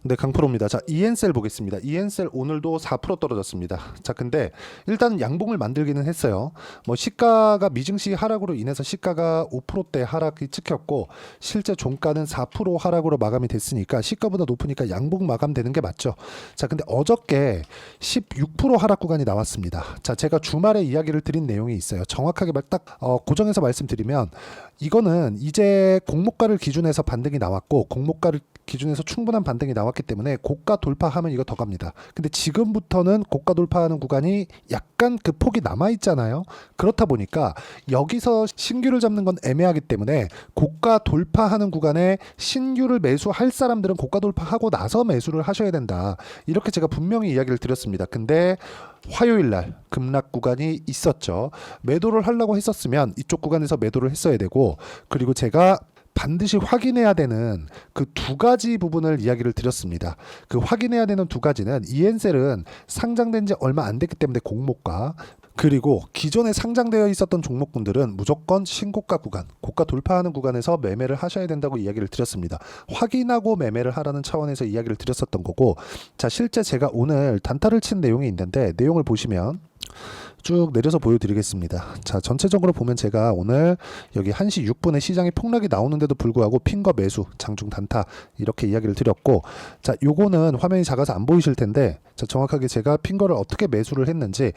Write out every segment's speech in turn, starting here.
네, 강프로입니다. 자, EN셀 보겠습니다. EN셀 오늘도 4% 떨어졌습니다. 자, 근데 일단 양봉을 만들기는 했어요. 뭐 시가가 미증시 하락으로 인해서 시가가 5%대 하락이 찍혔고 실제 종가는 4% 하락으로 마감이 됐으니까 시가보다 높으니까 양봉 마감되는 게 맞죠. 자, 근데 어저께 16% 하락 구간이 나왔습니다. 자, 제가 주말에 이야기를 드린 내용이 있어요. 정확하게 딱 고정해서 말씀드리면 이거는 이제 공모가를 기준해서 반등이 나왔고 공모가를 기준에서 충분한 반등이 나왔기 때문에 고가 돌파하면 이거 더 갑니다. 근데 지금부터는 고가 돌파하는 구간이 약간 그 폭이 남아 있잖아요. 그렇다 보니까 여기서 신규를 잡는 건 애매하기 때문에 고가 돌파하는 구간에 신규를 매수할 사람들은 고가 돌파하고 나서 매수를 하셔야 된다. 이렇게 제가 분명히 이야기를 드렸습니다. 근데 화요일 날 급락 구간이 있었죠. 매도를 하려고 했었으면 이쪽 구간에서 매도를 했어야 되고, 그리고 제가 반드시 확인해야 되는 그 두 가지 부분을 이야기를 드렸습니다. 그 확인해야 되는 두 가지는 EN셀은 상장된 지 얼마 안 됐기 때문에 공모가, 그리고 기존에 상장되어 있었던 종목군들은 무조건 신고가 구간, 고가 돌파하는 구간에서 매매를 하셔야 된다고 이야기를 드렸습니다. 확인하고 매매를 하라는 차원에서 이야기를 드렸었던 거고, 자, 실제 제가 오늘 단타를 친 내용이 있는데 내용을 보시면 쭉 내려서 보여드리겠습니다. 자, 전체적으로 보면 제가 오늘 여기 1시 6분에 시장이 폭락이 나오는데도 불구하고 핀거 매수, 장중 단타 이렇게 이야기를 드렸고, 자, 요거는 화면이 작아서 안 보이실 텐데, 자, 정확하게 제가 핀거를 어떻게 매수를 했는지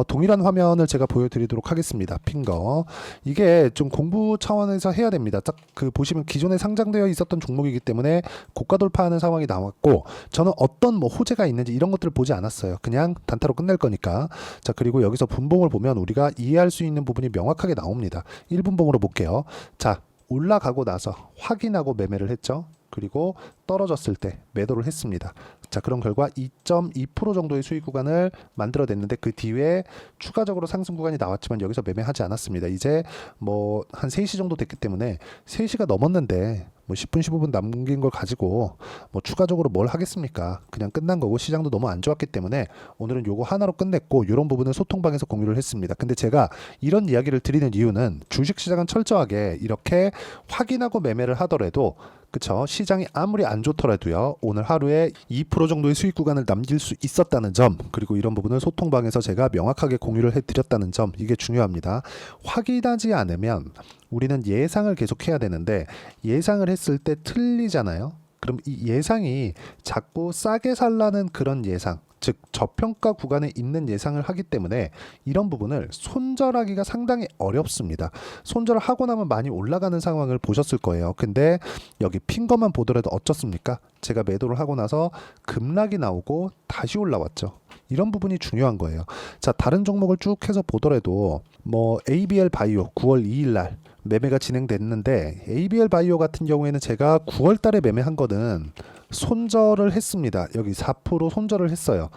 동일한 화면을 제가 보여드리도록 하겠습니다. 핀거 이게 좀 공부 차원에서 해야 됩니다. 딱 그 보시면 기존에 상장되어 있었던 종목이기 때문에 고가 돌파하는 상황이 나왔고, 저는 어떤 뭐 호재가 있는지 이런 것들을 보지 않았어요. 그냥 단타로 끝낼 거니까. 자, 그리고 여기서 분봉을 보면 우리가 이해할 수 있는 부분이 명확하게 나옵니다. 1분봉으로 볼게요. 자, 올라가고 나서 확인하고 매매를 했죠. 그리고 떨어졌을 때 매도를 했습니다. 자, 그런 결과 2.2% 정도의 수익 구간을 만들어냈는데 그 뒤에 추가적으로 상승 구간이 나왔지만 여기서 매매하지 않았습니다. 이제 뭐 한 3시 정도 됐기 때문에 3시가 넘었는데 뭐 10분 15분 남긴 걸 가지고 뭐 추가적으로 뭘 하겠습니까? 그냥 끝난 거고 시장도 너무 안 좋았기 때문에 오늘은 요거 하나로 끝냈고, 이런 부분은 소통방에서 공유를 했습니다. 근데 제가 이런 이야기를 드리는 이유는 주식시장은 철저하게 이렇게 확인하고 매매를 하더라도, 그쵸, 시장이 아무리 안 좋더라도요, 오늘 하루에 2% 정도의 수익 구간을 남길 수 있었다는 점, 그리고 이런 부분을 소통방에서 제가 명확하게 공유를 해드렸다는 점, 이게 중요합니다. 확인하지 않으면 우리는 예상을 계속해야 되는데 예상을 했을 때 틀리잖아요. 그럼 이 예상이 자꾸 싸게 살라는 그런 예상, 즉 저평가 구간에 있는 예상을 하기 때문에 이런 부분을 손절하기가 상당히 어렵습니다. 손절을 하고 나면 많이 올라가는 상황을 보셨을 거예요. 근데 여기 핀 것만 보더라도 어쩌습니까? 제가 매도를 하고 나서 급락이 나오고 다시 올라왔죠. 이런 부분이 중요한 거예요. 자, 다른 종목을 쭉 해서 보더라도 뭐 ABL 바이오 9월 2일 날 매매가 진행됐는데, ABL 바이오 같은 경우에는 제가 9월 달에 매매한 거는 손절을 했습니다. 여기 4% 손절을 했어요.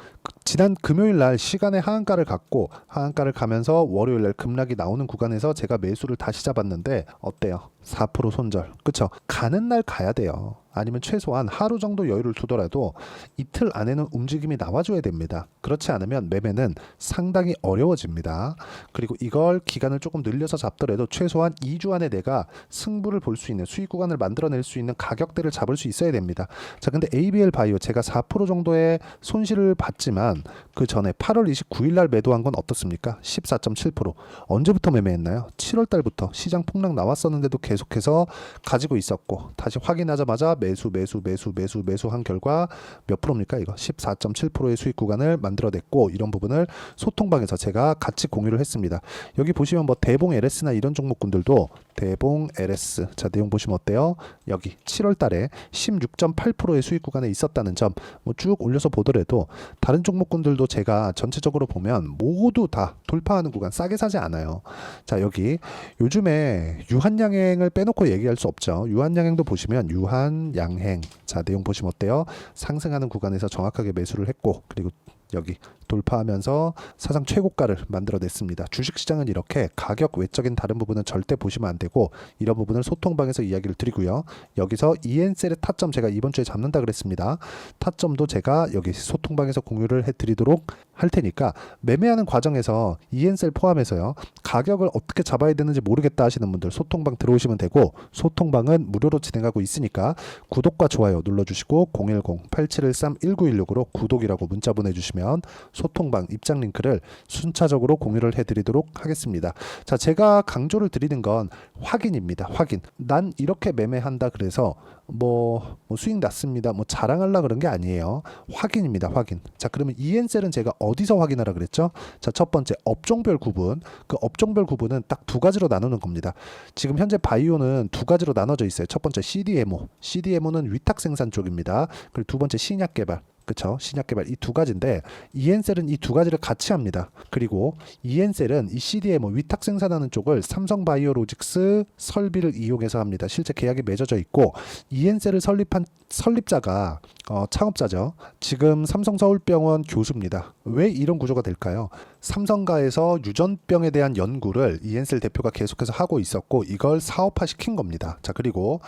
지난 금요일 날 시간에 하한가를 갔고, 하한가를 가면서 월요일 날 급락이 나오는 구간에서 제가 매수를 다시 잡았는데 어때요? 4% 손절. 그쵸? 가는 날 가야 돼요. 아니면 최소한 하루 정도 여유를 두더라도 이틀 안에는 움직임이 나와줘야 됩니다. 그렇지 않으면 매매는 상당히 어려워집니다. 그리고 이걸 기간을 조금 늘려서 잡더라도 최소한 2주 안에 내가 승부를 볼 수 있는 수익 구간을 만들어낼 수 있는 가격대를 잡을 수 있어야 됩니다. 자, 근데 ABL 바이오 제가 4% 정도의 손실을 봤지만 그 전에 8월 29일 날 매도한 건 어떻습니까? 14.7%. 언제부터 매매했나요? 7월 달부터 시장 폭락 나왔었는데도 계속해서 가지고 있었고, 다시 확인하자마자 매수한 결과 몇 프로입니까? 이거 14.7%의 수익 구간을 만들어냈고, 이런 부분을 소통방에서 제가 같이 공유를 했습니다. 여기 보시면 뭐 대봉 LS나 이런 종목군들도 대봉 LS, 자, 내용 보시면 어때요? 여기 7월 달에 16.8%의 수익 구간에 있었다는 점 뭐 쭉 올려서 보더라도 다른 종목군들도 제가 전체적으로 보면 모두 다 돌파하는 구간, 싸게 사지 않아요. 자, 여기 요즘에 유한양행을 빼놓고 얘기할 수 없죠. 유한양행도 보시면 유한양행, 자, 내용 보시면 어때요? 상승하는 구간에서 정확하게 매수를 했고, 그리고 여기 돌파하면서 사상 최고가를 만들어냈습니다. 주식시장은 이렇게 가격 외적인 다른 부분은 절대 보시면 안 되고, 이런 부분을 소통방에서 이야기를 드리고요. 여기서 EN셀의 타점 제가 이번 주에 잡는다 그랬습니다. 타점도 제가 여기 소통방에서 공유를 해드리도록 할 테니까 매매하는 과정에서 EN셀 포함해서요. 가격을 어떻게 잡아야 되는지 모르겠다 하시는 분들 소통방 들어오시면 되고 소통방은 무료로 진행하고 있으니까 구독과 좋아요 눌러주시고 010-8713-1916으로 구독이라고 문자 보내주시면 소통방 입장 링크를 순차적으로 공유를 해드리도록 하겠습니다. 자, 제가 강조를 드리는 건 확인입니다. 확인. 난 이렇게 매매한다 그래서 뭐 수익 났습니다. 뭐 자랑하려 그런 게 아니에요. 확인입니다. 확인. 자, 그러면 EN셀은 제가 어디서 확인하라 그랬죠? 자, 첫 번째 업종별 구분. 그 업종별 구분은 딱 두 가지로 나누는 겁니다. 지금 현재 바이오는 두 가지로 나눠져 있어요. 첫 번째 CDMO. CDMO는 위탁 생산 쪽입니다. 그리고 두 번째 신약 개발. 그쵸? 신약 개발 이 두 가지인데 EN셀은 이 두 가지를 같이 합니다. 그리고 EN셀은 이 CDMO 위탁 생산하는 쪽을 삼성바이오로직스 설비를 이용해서 합니다. 실제 계약이 맺어져 있고 EN셀을 설립한 설립자가 창업자죠. 지금 삼성서울병원 교수입니다. 왜 이런 구조가 될까요? 삼성가에서 유전병에 대한 연구를 EN셀 대표가 계속해서 하고 있었고 이걸 사업화 시킨 겁니다. 자, 그리고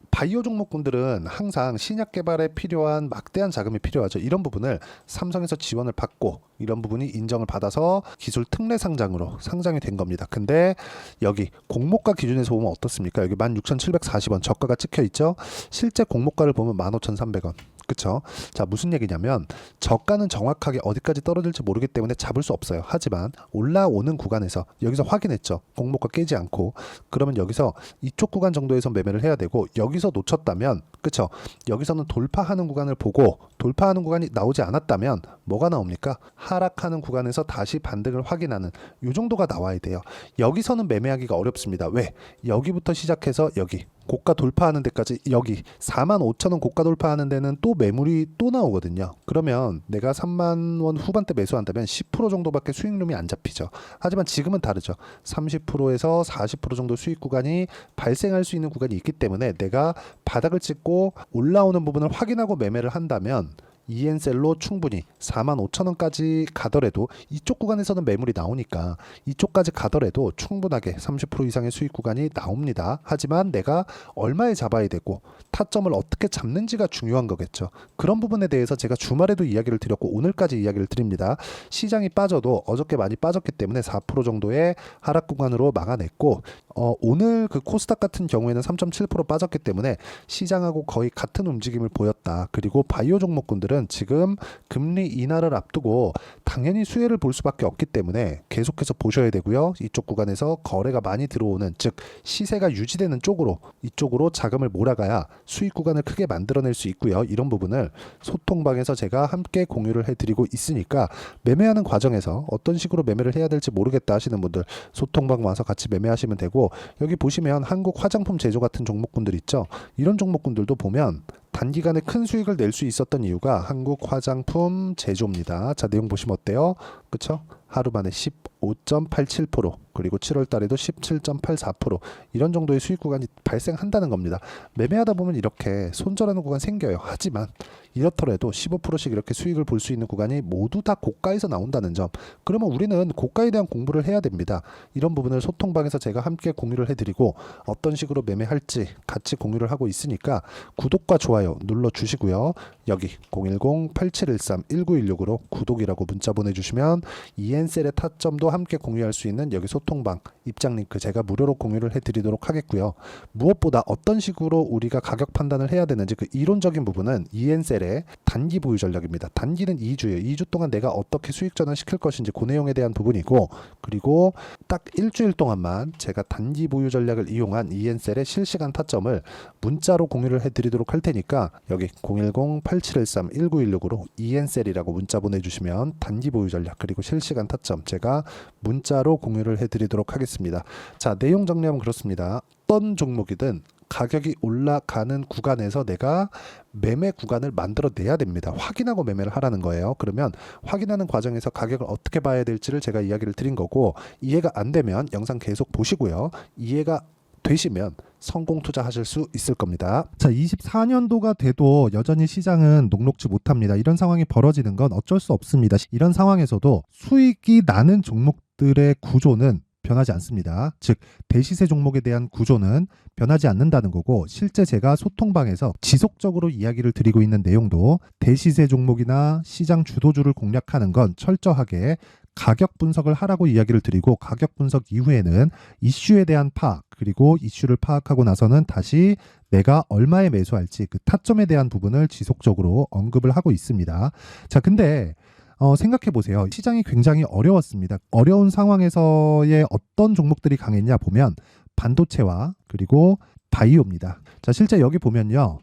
바이오 종목군들은 항상 신약 개발에 필요한 막대한 자금이 필요하죠. 이런 부분을 삼성에서 지원을 받고 이런 부분이 인정을 받아서 기술 특례 상장으로 상장이 된 겁니다. 근데 여기 공모가 기준에서 보면 어떻습니까? 여기 16,740원 저가가 찍혀 있죠. 실제 공모가를 보면 15,300원. 그쵸? 자, 무슨 얘기냐면 저가는 정확하게 어디까지 떨어질지 모르기 때문에 잡을 수 없어요. 하지만 올라오는 구간에서 여기서 확인했죠. 공모가 깨지 않고 그러면 여기서 이쪽 구간 정도에서 매매를 해야 되고 여기서 놓쳤다면 그쵸? 여기서는 돌파하는 구간을 보고 돌파하는 구간이 나오지 않았다면 뭐가 나옵니까? 하락하는 구간에서 다시 반등을 확인하는 이 정도가 나와야 돼요. 여기서는 매매하기가 어렵습니다. 왜? 여기부터 시작해서 여기 고가 돌파하는 데까지 여기 45,000원 고가 돌파하는 데는 또 매물이 또 나오거든요. 그러면 내가 3만원 후반대 매수한다면 10% 정도밖에 수익룸이 안 잡히죠. 하지만 지금은 다르죠. 30%에서 40% 정도 수익 구간이 발생할 수 있는 구간이 있기 때문에 내가 바닥을 찍고 올라오는 부분을 확인하고 매매를 한다면 EN셀로 충분히 45,000원까지 가더라도 이쪽 구간에서는 매물이 나오니까 이쪽까지 가더라도 충분하게 30% 이상의 수익 구간이 나옵니다. 하지만 내가 얼마에 잡아야 되고 타점을 어떻게 잡는지가 중요한 거겠죠. 그런 부분에 대해서 제가 주말에도 이야기를 드렸고 오늘까지 이야기를 드립니다. 시장이 빠져도 어저께 많이 빠졌기 때문에 4% 정도의 하락 구간으로 막아냈고 오늘 그 코스닥 같은 경우에는 3.7% 빠졌기 때문에 시장하고 거의 같은 움직임을 보였다. 그리고 바이오 종목군들은 지금 금리 인하를 앞두고 당연히 수혜를 볼 수밖에 없기 때문에 계속해서 보셔야 되고요. 이쪽 구간에서 거래가 많이 들어오는 즉 시세가 유지되는 쪽으로 이쪽으로 자금을 몰아가야 수익 구간을 크게 만들어낼 수 있고요. 이런 부분을 소통방에서 제가 함께 공유를 해드리고 있으니까 매매하는 과정에서 어떤 식으로 매매를 해야 될지 모르겠다 하시는 분들 소통방 와서 같이 매매하시면 되고 여기 보시면 한국 화장품 제조 같은 종목군들 있죠. 이런 종목군들도 보면 단기간에 큰 수익을 낼 수 있었던 이유가 한국 화장품 제조입니다. 자, 내용 보시면 어때요? 그쵸? 하루 만에 15.87% 그리고 7월 달에도 17.84% 이런 정도의 수익 구간이 발생한다는 겁니다. 매매하다 보면 이렇게 손절하는 구간 생겨요. 하지만 이렇더라도 15%씩 이렇게 수익을 볼 수 있는 구간이 모두 다 고가에서 나온다는 점. 그러면 우리는 고가에 대한 공부를 해야 됩니다. 이런 부분을 소통방에서 제가 함께 공유를 해드리고 어떤 식으로 매매할지 같이 공유를 하고 있으니까 구독과 좋아요 눌러주시고요. 여기 010-8713-1916으로 구독이라고 문자 보내주시면 EN셀의 타점도 함께 공유할 수 있는 여기 소통방 입장 링크 제가 무료로 공유를 해드리도록 하겠고요. 무엇보다 어떤 식으로 우리가 가격 판단을 해야 되는지 그 이론적인 부분은 EN셀의 단기 보유 전략입니다. 단기는 2주예요. 2주 동안 내가 어떻게 수익 전환시킬 것인지 그 내용에 대한 부분이고 그리고 딱 일주일 동안만 제가 단기 보유 전략을 이용한 EN셀의 실시간 타점을 문자로 공유를 해드리도록 할 테니까 여기 010-8713-1916으로 EN셀이라고 문자 보내주시면 단기 보유 전략 그리고 실시간 타점 제가 문자로 공유를 해드리도록 하겠습니다. 자, 내용 정리하면 그렇습니다. 어떤 종목이든 가격이 올라가는 구간에서 내가 매매 구간을 만들어내야 됩니다. 확인하고 매매를 하라는 거예요. 그러면 확인하는 과정에서 가격을 어떻게 봐야 될지를 제가 이야기를 드린 거고 이해가 안 되면 영상 계속 보시고요. 이해가 되시면 성공 투자하실 수 있을 겁니다. 자, 24년도가 돼도 여전히 시장은 녹록지 못합니다. 이런 상황이 벌어지는 건 어쩔 수 없습니다. 이런 상황에서도 수익이 나는 종목들의 구조는 변하지 않습니다. 즉 대시세 종목에 대한 구조는 변하지 않는다는 거고, 실제 제가 소통방에서 지속적으로 이야기를 드리고 있는 내용도 대시세 종목이나 시장 주도주를 공략하는 건 철저하게 가격 분석을 하라고 이야기를 드리고, 가격 분석 이후에는 이슈에 대한 파악, 그리고 이슈를 파악하고 나서는 다시 내가 얼마에 매수할지 그 타점에 대한 부분을 지속적으로 언급을 하고 있습니다. 자, 근데 생각해 보세요. 시장이 굉장히 어려웠습니다. 어려운 상황에서의 어떤 종목들이 강했냐 보면 반도체와 그리고 바이오입니다. 자, 실제 여기 보면요.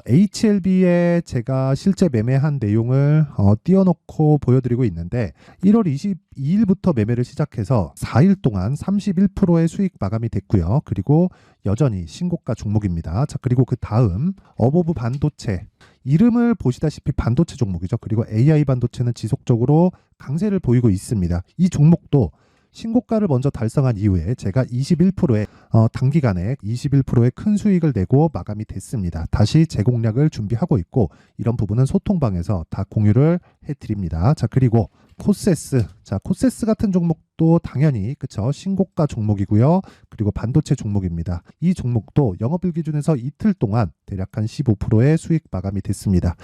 HLB에 제가 실제 매매한 내용을 띄워놓고 보여드리고 있는데, 1월 22일부터 매매를 시작해서 4일 동안 31%의 수익 마감이 됐고요. 그리고 여전히 신고가 종목입니다. 자, 그리고 그 다음 어보브 반도체, 이름을 보시다시피 반도체 종목이죠. 그리고 AI 반도체는 지속적으로 강세를 보이고 있습니다. 이 종목도 신고가를 먼저 달성한 이후에 제가 21%의 단기간에 21%의 큰 수익을 내고 마감이 됐습니다. 다시 재공략을 준비하고 있고, 이런 부분은 소통방에서 다 공유를 해드립니다. 자, 그리고 코세스. 자, 코세스 같은 종목도 당연히 그쵸, 신고가 종목이고요. 그리고 반도체 종목입니다. 이 종목도 영업일 기준에서 이틀 동안 대략 한 15%의 수익 마감이 됐습니다.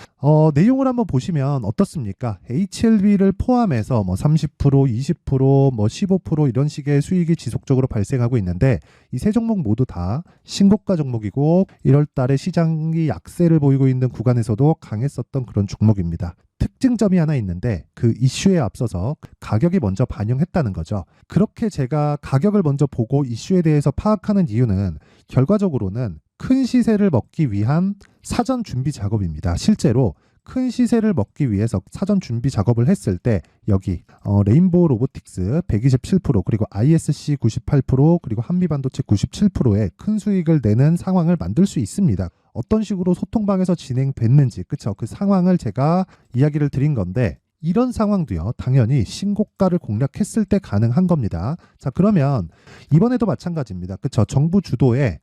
내용을 한번 보시면 어떻습니까? HLB를 포함해서 뭐 30%, 20%, 뭐 15% 이런 식의 수익이 지속적으로 발생하고 있는데, 이 세 종목 모두 다 신고가 종목이고 1월 달에 시장이 약세를 보이고 있는 구간에서도 강했었던 그런 종목입니다. 특징점이 하나 있는데, 그 이슈에 앞서서 가격이 먼저 반영했다는 거죠. 그렇게 제가 가격을 먼저 보고 이슈에 대해서 파악하는 이유는 결과적으로는 큰 시세를 먹기 위한 사전 준비 작업입니다. 실제로 큰 시세를 먹기 위해서 사전 준비 작업을 했을 때 여기 레인보우 로보틱스 127%, 그리고 ISC 98%, 그리고 한미반도체 97%의 큰 수익을 내는 상황을 만들 수 있습니다. 어떤 식으로 소통방에서 진행됐는지, 그쵸? 그 상황을 제가 이야기를 드린 건데, 이런 상황도요, 당연히 신고가를 공략했을 때 가능한 겁니다. 자, 그러면 이번에도 마찬가지입니다. 그쵸? 정부 주도의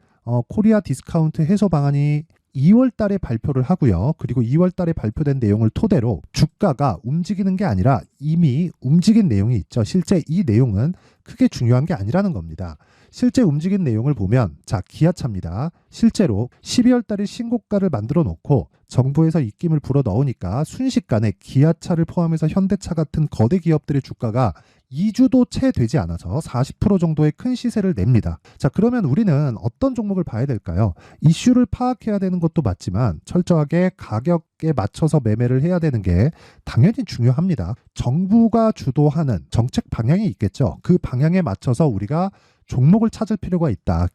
코리아 디스카운트 해소 방안이 2월 달에 발표를 하고요. 그리고 2월 달에 발표된 내용을 토대로 주가가 움직이는 게 아니라 이미 움직인 내용이 있죠. 실제 이 내용은 크게 중요한 게 아니라는 겁니다. 실제 움직인 내용을 보면, 자, 기아차입니다. 실제로 12월 달에 신고가를 만들어 놓고 정부에서 입김을 불어 넣으니까 순식간에 기아차를 포함해서 현대차 같은 거대 기업들의 주가가 2주도 채 되지 않아서 40% 정도의 큰 시세를 냅니다. 자, 그러면 우리는 어떤 종목을 봐야 될까요? 이슈를 파악해야 되는 것도 맞지만 철저하게 가격에 맞춰서 매매를 해야 되는 게 당연히 중요합니다. 정부가 주도하는 정책 방향이 있겠죠. 그 방향에 맞춰서 우리가 종목을 찾을 필요가 있다.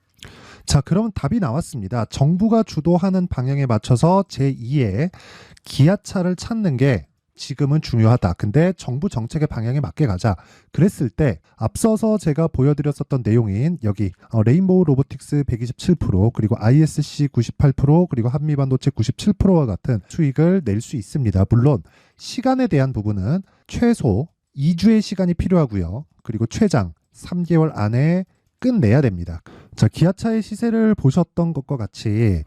자, 그러면 답이 나왔습니다. 정부가 주도하는 방향에 맞춰서 제2의 기아차를 찾는 게 지금은 중요하다. 근데 정부 정책의 방향에 맞게 가자. 그랬을 때 앞서서 제가 보여드렸었던 내용인 여기 레인보우 로보틱스 127%, 그리고 ISC 98%, 그리고 한미반도체 97%와 같은 수익을 낼 수 있습니다. 물론 시간에 대한 부분은 최소 2주의 시간이 필요하고요. 그리고 최장 3개월 안에 끝내야 됩니다. 자, 기아차의 시세를 보셨던 것과 같이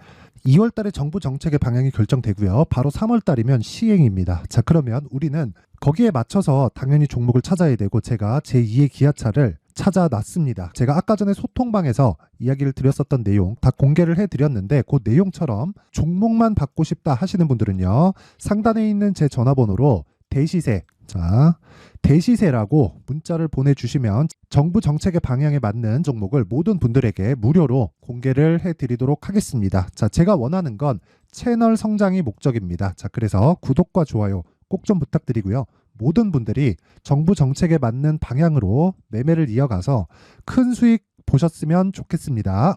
2월 달에 정부 정책의 방향이 결정되고요. 바로 3월 달이면 시행입니다. 자, 그러면 우리는 거기에 맞춰서 당연히 종목을 찾아야 되고, 제가 제2의 기아차를 찾아놨습니다. 제가 아까 전에 소통방에서 이야기를 드렸었던 내용 다 공개를 해드렸는데, 그 내용처럼 종목만 받고 싶다 하시는 분들은요, 상단에 있는 제 전화번호로 대시세, 자, 대시세라고 문자를 보내주시면 정부 정책의 방향에 맞는 종목을 모든 분들에게 무료로 공개를 해드리도록 하겠습니다. 자, 제가 원하는 건 채널 성장이 목적입니다. 자, 그래서 구독과 좋아요 꼭 좀 부탁드리고요. 모든 분들이 정부 정책에 맞는 방향으로 매매를 이어가서 큰 수익 보셨으면 좋겠습니다.